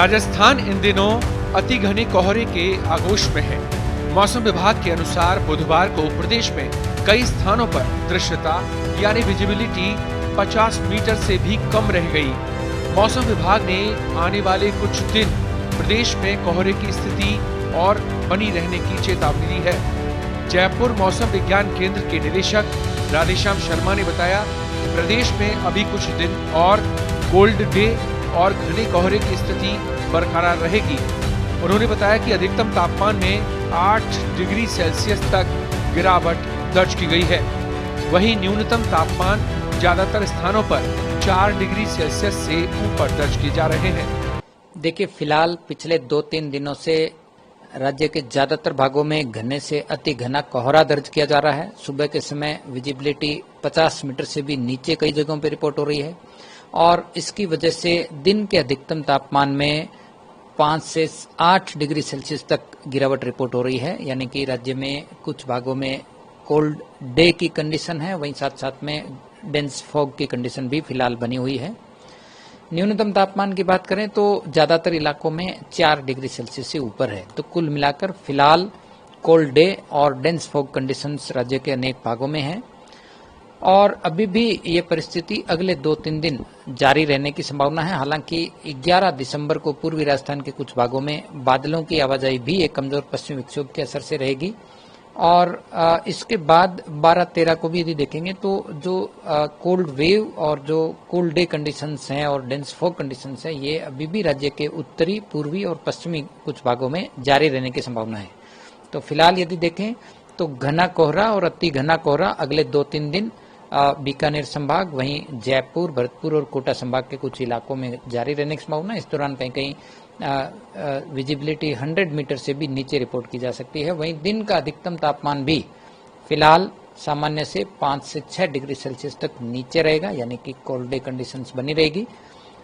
राजस्थान इन दिनों अति घने कोहरे के आगोश में है। मौसम विभाग के अनुसार बुधवार को प्रदेश में कई स्थानों पर दृश्यता यानी विजिबिलिटी 50 मीटर से भी कम रह गई। मौसम विभाग ने आने वाले कुछ दिन प्रदेश में कोहरे की स्थिति और बनी रहने की चेतावनी दी है। जयपुर मौसम विज्ञान केंद्र के निदेशक राधेश्याम शर्मा ने बताया, प्रदेश में अभी कुछ दिन और कोल्ड डे और घने कोहरे की स्थिति बरकरार रहेगी। उन्होंने बताया कि अधिकतम तापमान में 8 डिग्री सेल्सियस तक गिरावट दर्ज की गई है। वहीं न्यूनतम तापमान ज्यादातर स्थानों पर 4 डिग्री सेल्सियस से ऊपर दर्ज किए जा रहे हैं। देखिए, फिलहाल पिछले 2-3 दिनों से राज्य के ज्यादातर भागों में घने से अति घना कोहरा दर्ज किया जा रहा है। सुबह के समय विजिबिलिटी 50 मीटर से भी नीचे कई जगहों पर रिपोर्ट हो रही है और इसकी वजह से दिन के अधिकतम तापमान में 5 से 8 डिग्री सेल्सियस तक गिरावट रिपोर्ट हो रही है। यानी कि राज्य में कुछ भागों में कोल्ड डे की कंडीशन है, वहीं साथ साथ में डेंस फॉग की कंडीशन भी फिलहाल बनी हुई है। न्यूनतम तापमान की बात करें तो ज्यादातर इलाकों में 4 डिग्री सेल्सियस से ऊपर है। तो कुल मिलाकर फिलहाल कोल्ड डे और डेंस फॉग कंडीशंस राज्य के अनेक भागों में हैं और अभी भी ये परिस्थिति अगले 2-3 दिन जारी रहने की संभावना है। हालांकि 11 दिसंबर को पूर्वी राजस्थान के कुछ भागों में बादलों की आवाजाही भी एक कमजोर पश्चिमी विक्षोभ के असर से रहेगी और इसके बाद 12-13 को भी यदि देखेंगे तो जो कोल्ड वेव और जो कोल्ड डे कंडीशंस हैं और डेंस फॉग कंडीशंस हैं, ये अभी भी राज्य के उत्तरी, पूर्वी और पश्चिमी कुछ भागों में जारी रहने की संभावना है। तो फिलहाल यदि देखें तो घना कोहरा और अति घना कोहरा अगले 2-3 दिन बीकानेर संभाग, वहीं जयपुर, भरतपुर और कोटा संभाग के कुछ इलाकों में जारी रहने की संभावना है। इस दौरान कहीं कहीं विजिबिलिटी 100 मीटर से भी नीचे रिपोर्ट की जा सकती है। वहीं दिन का अधिकतम तापमान भी फिलहाल सामान्य से 5 से 6 डिग्री सेल्सियस तक नीचे रहेगा, यानी कि कोल्ड डे कंडीशंस बनी रहेगी।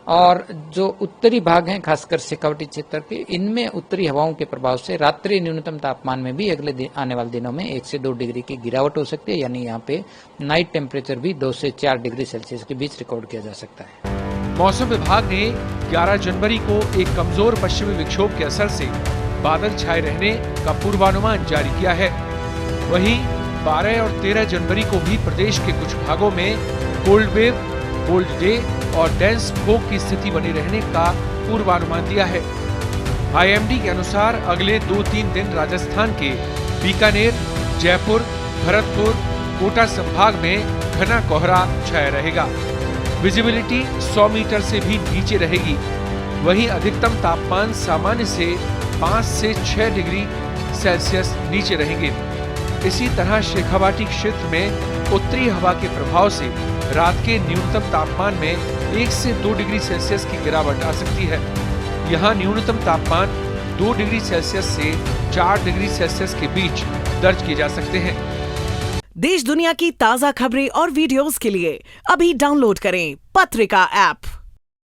और जो उत्तरी भाग हैं, खासकर शेखावटी क्षेत्र के, इनमें उत्तरी हवाओं के प्रभाव से रात्रि न्यूनतम तापमान में भी अगले आने वाले दिनों में 1 से 2 डिग्री की गिरावट हो सकती है। यानी यहाँ पे नाइट टेम्परेचर भी 2 से 4 डिग्री सेल्सियस के बीच रिकॉर्ड किया जा सकता है। मौसम विभाग ने 11 जनवरी को एक कमजोर पश्चिमी विक्षोभ के असर से बादल छाए रहने का पूर्वानुमान जारी किया है। वहीं 12 और 13 जनवरी को भी प्रदेश के कुछ भागों में कोल्ड वेव, कोल्ड डे और डेंस फॉग की स्थिति बनी रहने का पूर्वानुमान दिया है। आईएमडी के अनुसार अगले 2-3 दिन राजस्थान के बीकानेर, जयपुर, भरतपुर, कोटा संभाग में घना कोहरा छाया रहेगा। विजिबिलिटी 100 मीटर से भी नीचे रहेगी। वहीं अधिकतम तापमान सामान्य से 5 से 6 डिग्री सेल्सियस नीचे रहेंगे। इसी तरह शेखावाटी क्षेत्र में उत्तरी हवा के प्रभाव से रात के न्यूनतम तापमान में 1 से 2 डिग्री सेल्सियस की गिरावट आ सकती है। यहाँ न्यूनतम तापमान 2 डिग्री सेल्सियस से 4 डिग्री सेल्सियस के बीच दर्ज किए जा सकते हैं। देश दुनिया की ताज़ा खबरें और वीडियोस के लिए अभी डाउनलोड करें पत्रिका ऐप।